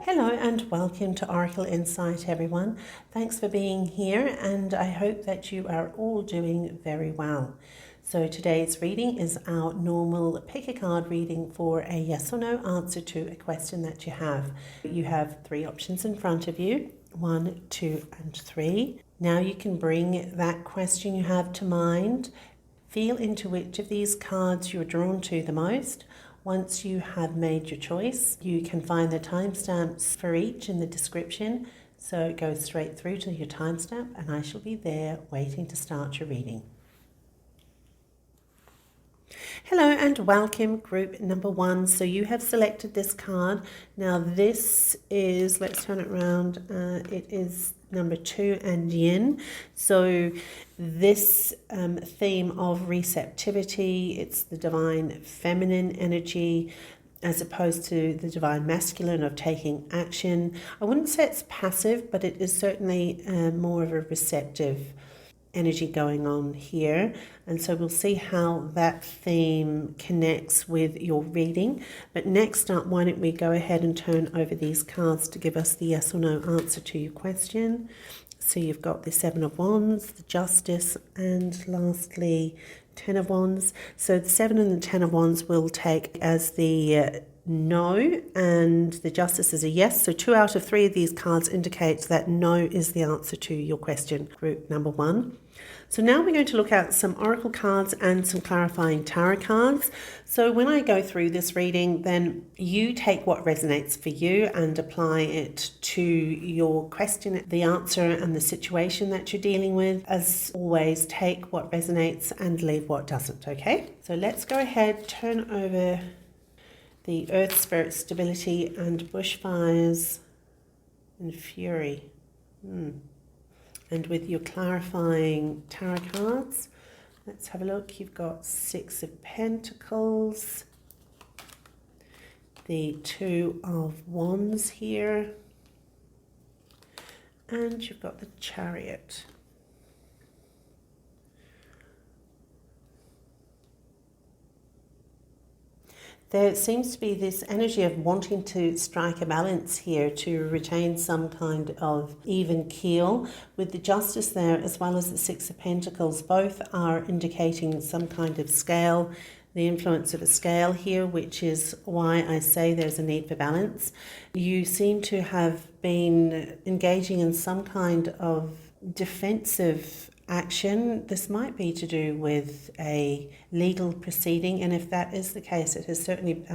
Hello and welcome to Oracle Insight, everyone. Thanks for being here, and I hope that you are all doing very well. So today's reading is our normal pick a card reading for a yes or no answer to a question that you have. You have three options in front of you, 1, 2, and 3. Now you can bring that question you have to mind. Feel into which of these cards you're drawn to the most. Once you have made your choice, you can find the timestamps for each in the description. So go straight through to your timestamp and I shall be there waiting to start your reading. Hello and welcome, group number 1. So you have selected this card. Now this is, let's turn it around, it is number 2 and yin. So this theme of receptivity, it's the divine feminine energy as opposed to the divine masculine of taking action. I wouldn't say it's passive, but it is certainly more of a receptive energy going on here, and so we'll see how that theme connects with your reading. But next up, why don't we go ahead and turn over these cards to give us the yes or no answer to your question. So you've got the 7 of Wands, the Justice, and lastly 10 of Wands. So the 7 and the 10 of Wands will take as the no, and the Justice is a yes. So 2 out of 3 of these cards indicates that no is the answer to your question, group number 1. So now we're going to look at some oracle cards and some clarifying tarot cards. So when I go through this reading, then you take what resonates for you and apply it to your question, the answer, and the situation that you're dealing with. As always, take what resonates and leave what doesn't, okay? So let's go ahead, turn over the Earth Spirit, Stability, and Bushfires and Fury. And with your clarifying tarot cards, let's have a look. You've got 6 of Pentacles, the 2 of Wands here, and you've got the Chariot. There seems to be this energy of wanting to strike a balance here to retain some kind of even keel. With the Justice there as well as the 6 of Pentacles, both are indicating some kind of scale, the influence of a scale here, which is why I say there's a need for balance. You seem to have been engaging in some kind of defensive action. This might be to do with a legal proceeding, and if that is the case, it has certainly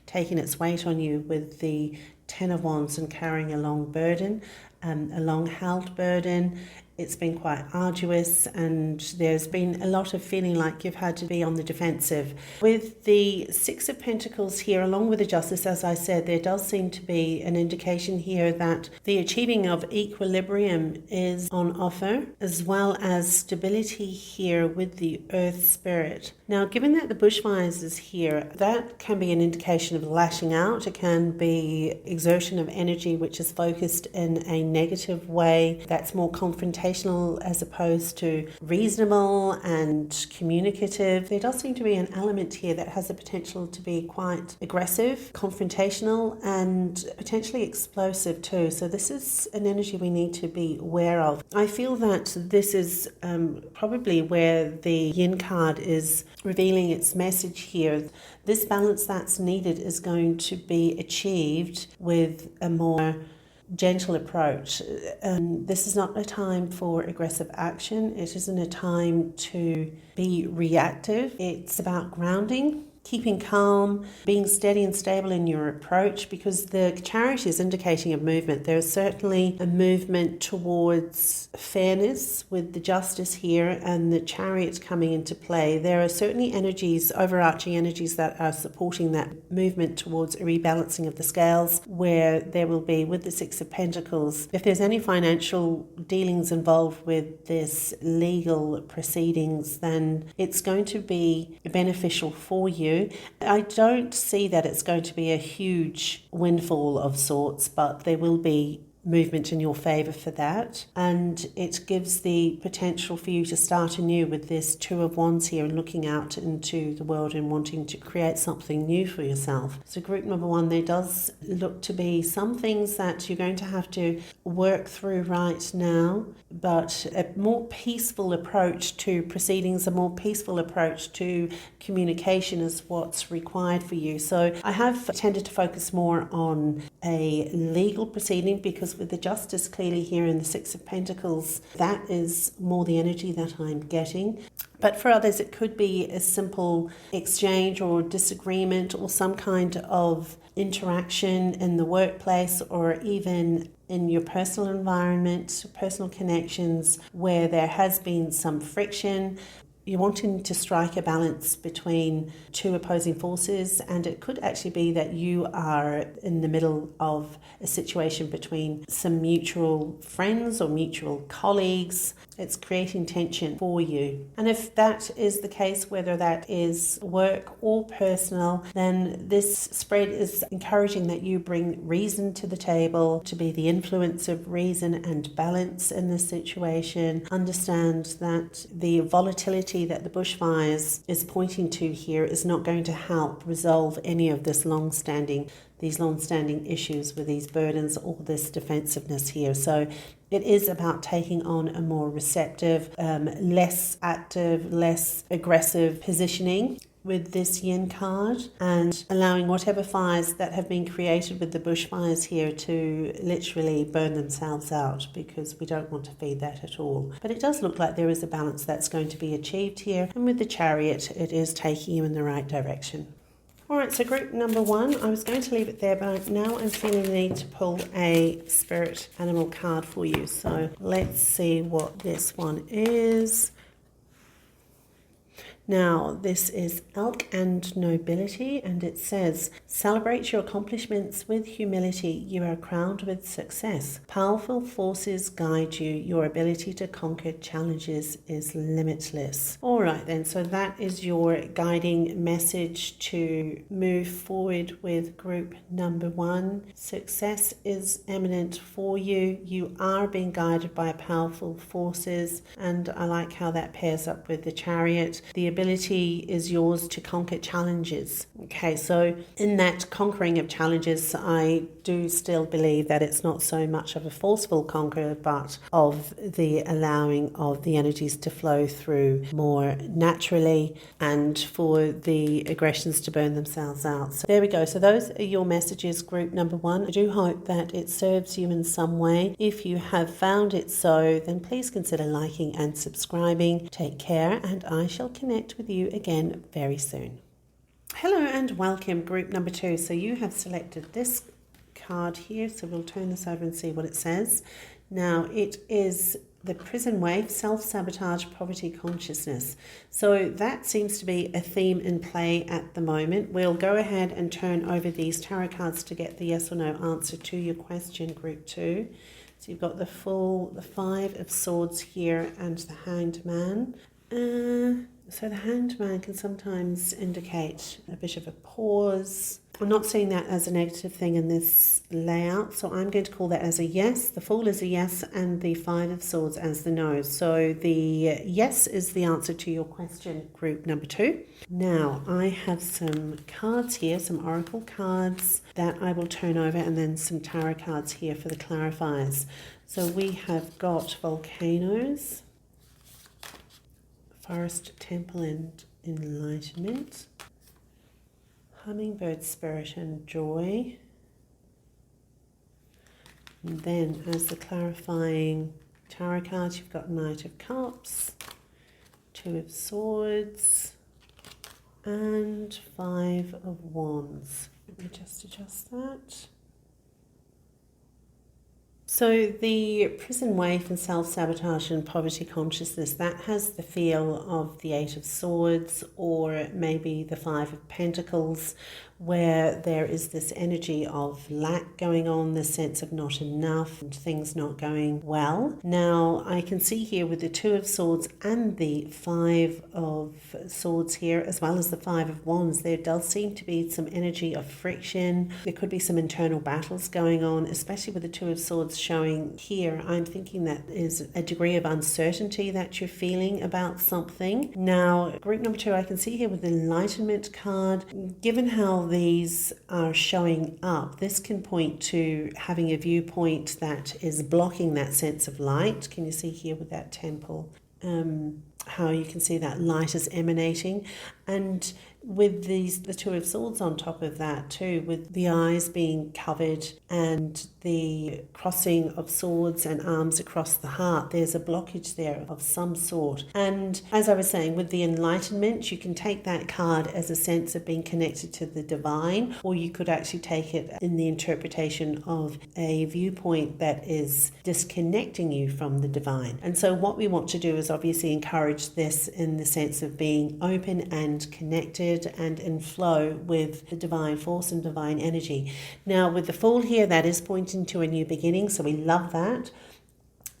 taken its weight on you with the 10 of Wands and carrying a long burden, a long held burden. It's been quite arduous, and there's been a lot of feeling like you've had to be on the defensive. With the 6 of Pentacles here, along with the Justice, as I said, there does seem to be an indication here that the achieving of equilibrium is on offer, as well as stability here with the Earth Spirit. Now, given that the Bushfires is here, that can be an indication of lashing out. It can be exertion of energy which is focused in a negative way, that's more confrontational as opposed to reasonable and communicative. There does seem to be an element here that has the potential to be quite aggressive, confrontational, and potentially explosive too. So this is an energy we need to be aware of. I feel that this is probably where the Yin card is revealing its message here. This balance that's needed is going to be achieved with a more gentle approach. This is not a time for aggressive action. It isn't a time to be reactive. It's about grounding, keeping calm, being steady and stable in your approach, because the Chariot is indicating a movement. There's certainly a movement towards fairness with the Justice here and the Chariot coming into play. There are certainly energies, overarching energies, that are supporting that movement towards a rebalancing of the scales, where there will be, with the 6 of Pentacles, if there's any financial dealings involved with this legal proceedings, then it's going to be beneficial for you. I don't see that it's going to be a huge windfall of sorts, but there will be movement in your favour for that, and it gives the potential for you to start anew with this Two of Wands here and looking out into the world and wanting to create something new for yourself. So group number one, there does look to be some things that you're going to have to work through right now, but a more peaceful approach to proceedings, a more peaceful approach to communication is what's required for you. So I have tended to focus more on a legal proceeding, because with the Justice clearly here in the Six of Pentacles, that is more the energy that I'm getting. But for others, it could be a simple exchange or disagreement or some kind of interaction in the workplace or even in your personal environment, personal connections, where there has been some friction. You're wanting to strike a balance between two opposing forces, and it could actually be that you are in the middle of a situation between some mutual friends or mutual colleagues. It's creating tension for you. And if that is the case, whether that is work or personal, then this spread is encouraging that you bring reason to the table, to be the influence of reason and balance in this situation. Understand that the volatility that the bushfires is pointing to here is not going to help resolve any of these long-standing issues with these burdens or this defensiveness here. So it is about taking on a more receptive, less active, less aggressive positioning with this yin card, and allowing whatever fires that have been created with the bushfires here to literally burn themselves out, because we don't want to feed that at all. But it does look like there is a balance that's going to be achieved here, and with the Chariot, it is taking you in the right direction. Alright, so group number one, I was going to leave it there, but now I'm feeling the need to pull a spirit animal card for you. So let's see what this one is. Now, this is Elk and Nobility, and it says, celebrate your accomplishments with humility. You are crowned with success. Powerful forces guide you. Your ability to conquer challenges is limitless. All right, then. So that is your guiding message to move forward with group number one. Success is imminent for you. You are being guided by powerful forces, and I like how that pairs up with the Chariot. The ability is yours to conquer challenges. Okay, so in that conquering of challenges, I do still believe that it's not so much of a forceful conquer, but of the allowing of the energies to flow through more naturally and for the aggressions to burn themselves out. So there we go. So those are your messages, group number one. I do hope that it serves you in some way. If you have found it so, then please consider liking and subscribing. Take care, and I shall connect with you again very soon. Hello and welcome, group number two. So you have selected this card here, so we'll turn this over and see what it says. Now it is the prison wave, self-sabotage, poverty consciousness. So that seems to be a theme in play at the moment. We'll go ahead and turn over these tarot cards to get the yes or no answer to your question, group two. So you've got the Five of Swords here and the Hanged Man. So the Hanged Man can sometimes indicate a bit of a pause. I'm not seeing that as a negative thing in this layout, so I'm going to call that as a yes. The Fool is a yes, and the Five of Swords as the no. So the yes is the answer to your question, group number two. Now, I have some cards here, some oracle cards that I will turn over, and then some tarot cards here for the clarifiers. So we have got volcanoes, Forest, Temple and Enlightenment, Hummingbird, Spirit and Joy. And then as the clarifying tarot cards, you've got Knight of Cups, Two of Swords and Five of Wands. Let me just adjust that. So the prison wave and self-sabotage and poverty consciousness, that has the feel of the Eight of Swords or maybe the Five of Pentacles, where there is this energy of lack going on, the sense of not enough and things not going well. Now, I can see here with the Two of Swords and the Five of Swords here, as well as the Five of Wands, there does seem to be some energy of friction. There could be some internal battles going on, especially with the Two of Swords showing here, I'm thinking that is a degree of uncertainty that you're feeling about something. Now, group number 2, I can see here with the Enlightenment card, given how these are showing up, this can point to having a viewpoint that is blocking that sense of light. Can you see here with that temple? How you can see that light is emanating, and with the Two of Swords on top of that too, with the eyes being covered and the crossing of swords and arms across the heart, there's a blockage there of some sort. And as I was saying, with the Enlightenment, you can take that card as a sense of being connected to the divine, or you could actually take it in the interpretation of a viewpoint that is disconnecting you from the divine. And so what we want to do is obviously encourage this in the sense of being open and connected and in flow with the divine force and divine energy. Now, with the Fool here, that is pointing to a new beginning, so we love that.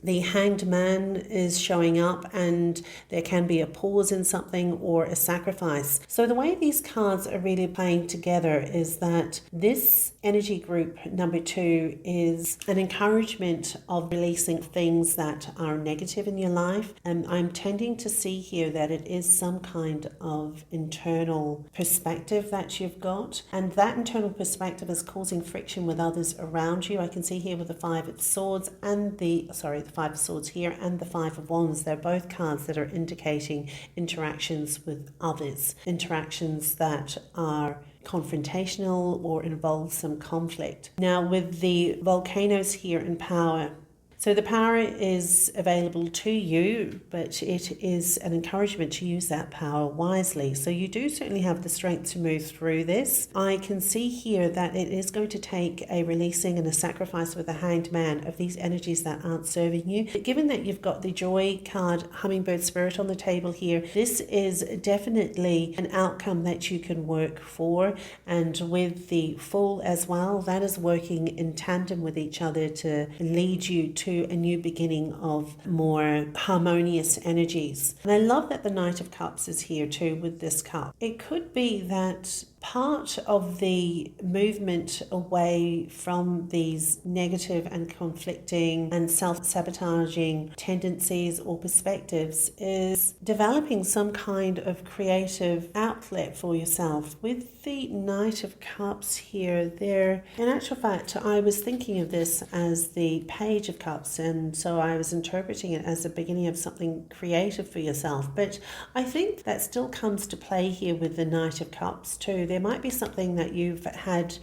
The Hanged Man is showing up, and there can be a pause in something or a sacrifice. So the way these cards are really playing together is that this energy group number 2 is an encouragement of releasing things that are negative in your life. And I'm tending to see here that it is some kind of internal perspective that you've got, and that internal perspective is causing friction with others around you. I can see here with the Five of Swords and the Five of Swords here and the Five of Wands. They're both cards that are indicating interactions with others, interactions that are confrontational or involve some conflict. Now, with the volcanoes here in power, so the power is available to you, but it is an encouragement to use that power wisely. So you do certainly have the strength to move through this. I can see here that it is going to take a releasing and a sacrifice with the Hanged Man of these energies that aren't serving you. But given that you've got the Joy card, Hummingbird Spirit on the table here, this is definitely an outcome that you can work for. And with the Fool as well, that is working in tandem with each other to lead you to a new beginning of more harmonious energies. And I love that the Knight of Cups is here too with this cup. It could be that part of the movement away from these negative and conflicting and self-sabotaging tendencies or perspectives is developing some kind of creative outlet for yourself. With the Knight of Cups here, there, in actual fact, I was thinking of this as the Page of Cups, and so I was interpreting it as the beginning of something creative for yourself. But I think that still comes to play here with the Knight of Cups too. There might be something that you've had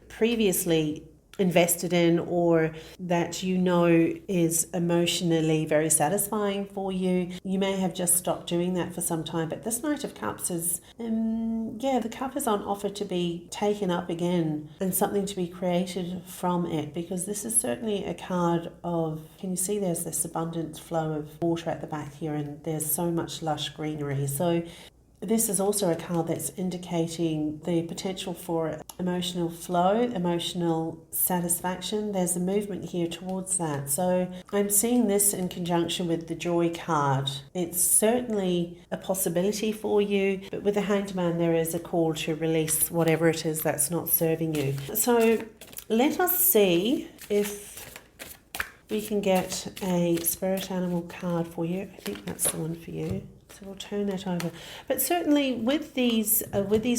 previously invested in, or that you know is emotionally very satisfying for you. You may have just stopped doing that for some time, but this Knight of Cups is, the cup is on offer to be taken up again and something to be created from it, because this is certainly a card of, can you see there's this abundant flow of water at the back here, and there's so much lush greenery. So this is also a card that's indicating the potential for emotional flow, emotional satisfaction. There's a movement here towards that. So I'm seeing this in conjunction with the Joy card. It's certainly a possibility for you, but with the Hanged Man, there is a call to release whatever it is that's not serving you. So let us see if we can get a spirit animal card for you. I think that's the one for you. So we'll turn that over. But certainly with these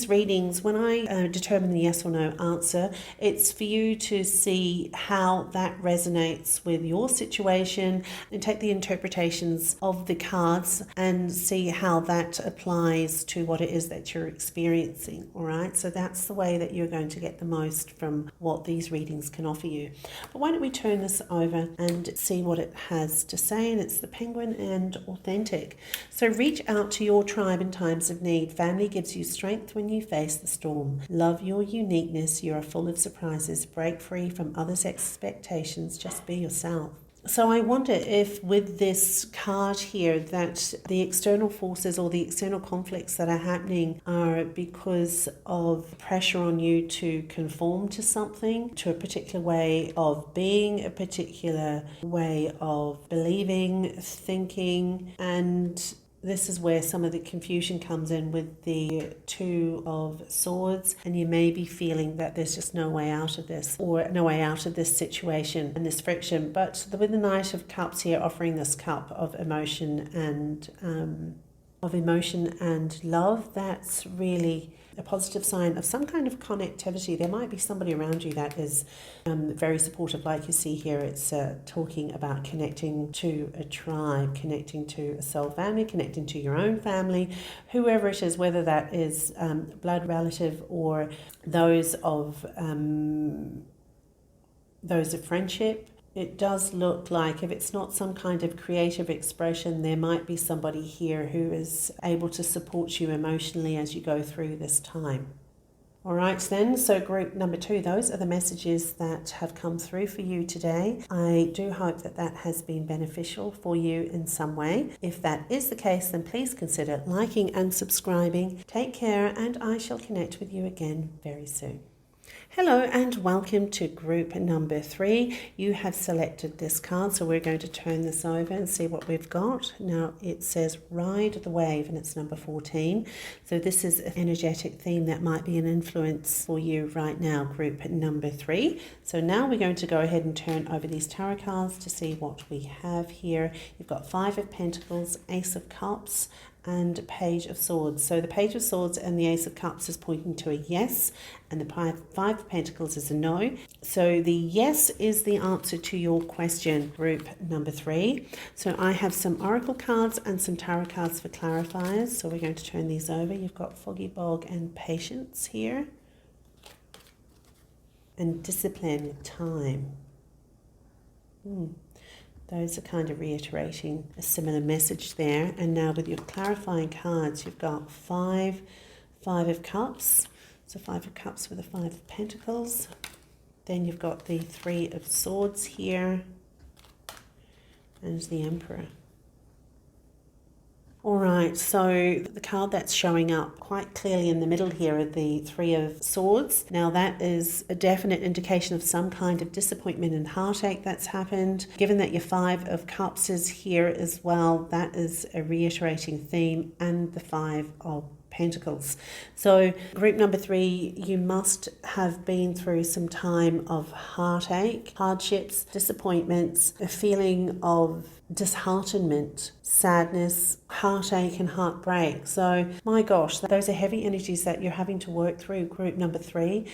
readings, when I determine the yes or no answer, it's for you to see how that resonates with your situation and take the interpretations of the cards and see how that applies to what it is that you're experiencing. All right. So that's the way that you're going to get the most from what these readings can offer you. But why don't we turn this over and see what it has to say? And it's the Penguin and Authentic. So reach out to your tribe in times of need. Family gives you strength when you face the storm. Love your uniqueness. You are full of surprises. Break free from others' expectations. Just be yourself. So I wonder if with this card here that the external forces or the external conflicts that are happening are because of pressure on you to conform to something, to a particular way of being, a particular way of believing, thinking, and this is where some of the confusion comes in with the Two of Swords, and you may be feeling that there's just no way out of this, or no way out of this situation and this friction. But with the Knight of Cups here offering this cup of emotion and love, that's really a positive sign of some kind of connectivity. There might be somebody around you that is very supportive. Like you see here, it's talking about connecting to a tribe, connecting to a soul family, connecting to your own family, whoever it is, whether that is blood relative or those of friendship. It does look like if it's not some kind of creative expression, there might be somebody here who is able to support you emotionally as you go through this time. All right then, so group number 2, those are the messages that have come through for you today. I do hope that that has been beneficial for you in some way. If that is the case, then please consider liking and subscribing. Take care, and I shall connect with you again very soon. Hello and welcome to group number 3. You have selected this card, so we're going to turn this over and see what we've got. Now it says Ride the Wave, and it's number 14. So this is an energetic theme that might be an influence for you right now, group number 3. So now we're going to go ahead and turn over these tarot cards to see what we have here. You've got 5 of Pentacles, Ace of Cups, and Page of Swords. So the Page of Swords and the Ace of Cups is pointing to a yes, and the 5 of Pentacles is a no. So the yes is the answer to your question, group number 3. So I have some oracle cards and some tarot cards for clarifiers. So we're going to turn these over. You've got Foggy Bog and Patience here. And Discipline, Time. Those are kind of reiterating a similar message there. And now with your clarifying cards, you've got 5 of Cups. So 5 of Cups with the 5 of Pentacles. Then you've got the 3 of Swords here. And the Emperor. All right, so the card that's showing up quite clearly in the middle here are the 3 of Swords. Now that is a definite indication of some kind of disappointment and heartache that's happened. Given that your 5 of Cups is here as well, that is a reiterating theme, and the 5 of Pentacles. So group number 3, you must have been through some time of heartache, hardships, disappointments, a feeling of disheartenment, sadness, heartache and heartbreak. So my gosh, those are heavy energies that you're having to work through, group number 3.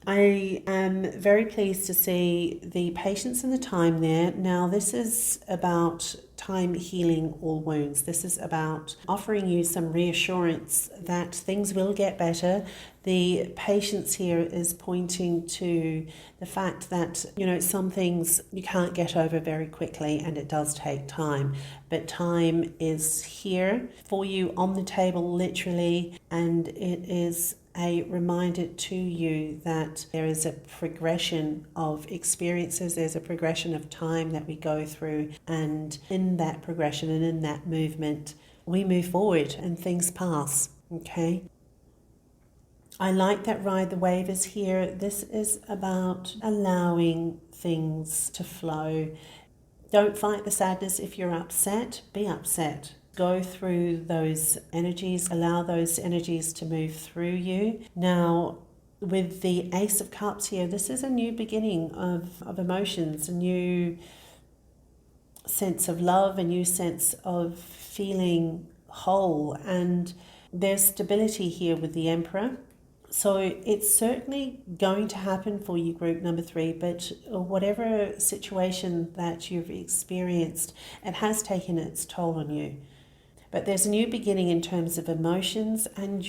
I am very pleased to see the patience and the time there. Now this is about time healing all wounds. This is about offering you some reassurance that things will get better. The patience here is pointing to the fact that, some things you can't get over very quickly, and it does take time. But time is here for you on the table, literally, and it is a reminder to you that there is a progression of experiences, there's a progression of time that we go through, and in that progression and in that movement, we move forward and things pass, okay? I like that Ride the Wave is here. This is about allowing things to flow. Don't fight the sadness. If you're upset, be upset. Go through those energies, allow those energies to move through you. Now, with the Ace of Cups here, this is a new beginning of emotions, a new sense of love, a new sense of feeling whole, and there's stability here with the Emperor. So it's certainly going to happen for you, group number 3, but whatever situation that you've experienced, it has taken its toll on you. But there's a new beginning in terms of emotions, and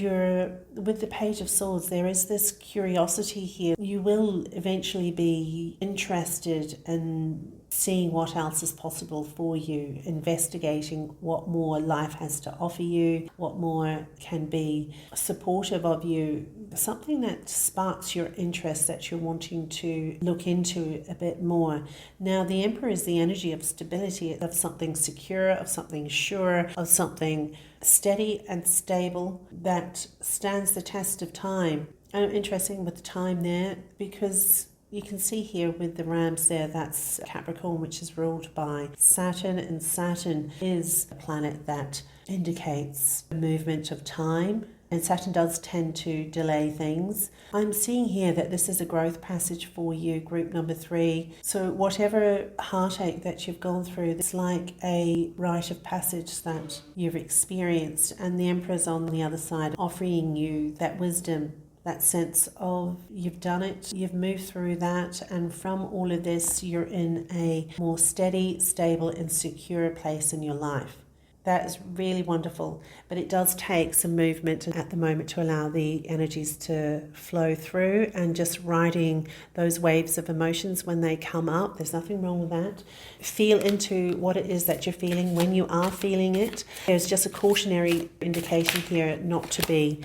with the Page of Swords, there is this curiosity here. You will eventually be interested in seeing what else is possible for you, investigating what more life has to offer you, what more can be supportive of you, something that sparks your interest that you're wanting to look into a bit more. Now, the Emperor is the energy of stability, of something secure, of something sure, of something steady and stable that stands the test of time. And interesting with the time there, because You can see here with the rams there, that's Capricorn, which is ruled by Saturn, and Saturn is a planet that indicates the movement of time, and Saturn does tend to delay things. I'm seeing here that this is a growth passage for you, group number 3. So whatever heartache that you've gone through, it's like a rite of passage that you've experienced, and the Emperor's on the other side offering you that wisdom, that sense of you've done it, you've moved through that, and from all of this you're in a more steady, stable and secure place in your life. That is really wonderful, but it does take some movement at the moment to allow the energies to flow through, and just riding those waves of emotions when they come up. There's nothing wrong with that. Feel into what it is that you're feeling when you are feeling it. There's just a cautionary indication here not to be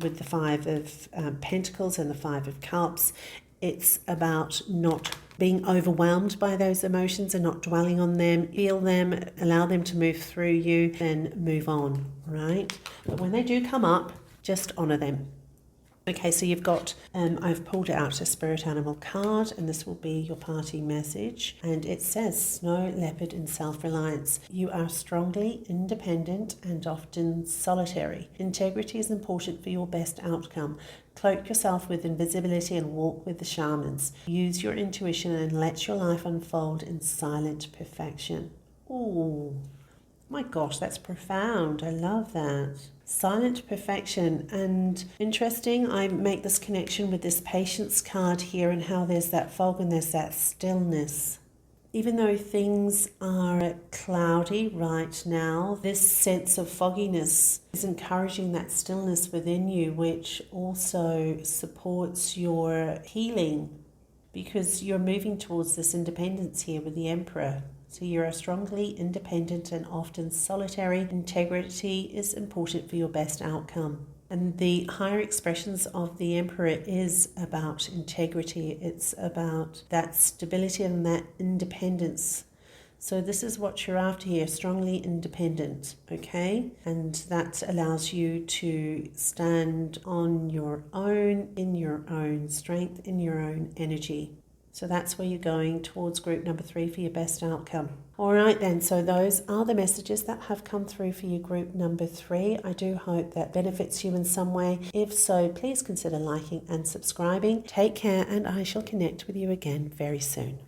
with the 5 of Pentacles and the 5 of Cups. It's about not being overwhelmed by those emotions and not dwelling on them. Feel them, allow them to move through you, then move on, right? But when they do come up, just honour them. Okay, so you've got, I've pulled out a spirit animal card, and this will be your party message. And it says, Snow Leopard and Self-Reliance. You are strongly independent and often solitary. Integrity is important for your best outcome. Cloak yourself with invisibility and walk with the shamans. Use your intuition and let your life unfold in silent perfection. Ooh. My gosh, that's profound. I love that. Silent perfection. And interesting, I make this connection with this patience card here, and how there's that fog and there's that stillness. Even though things are cloudy right now, this sense of fogginess is encouraging that stillness within you, which also supports your healing, because you're moving towards this independence here with the Emperor. So you're a strongly independent and often solitary. Integrity is important for your best outcome. And the higher expressions of the Emperor is about integrity. It's about that stability and that independence. So this is what you're after here, strongly independent, okay? And that allows you to stand on your own, in your own strength, in your own energy. So that's where you're going towards group number 3 for your best outcome. All right then, so those are the messages that have come through for you, group number 3. I do hope that benefits you in some way. If so, please consider liking and subscribing. Take care, and I shall connect with you again very soon.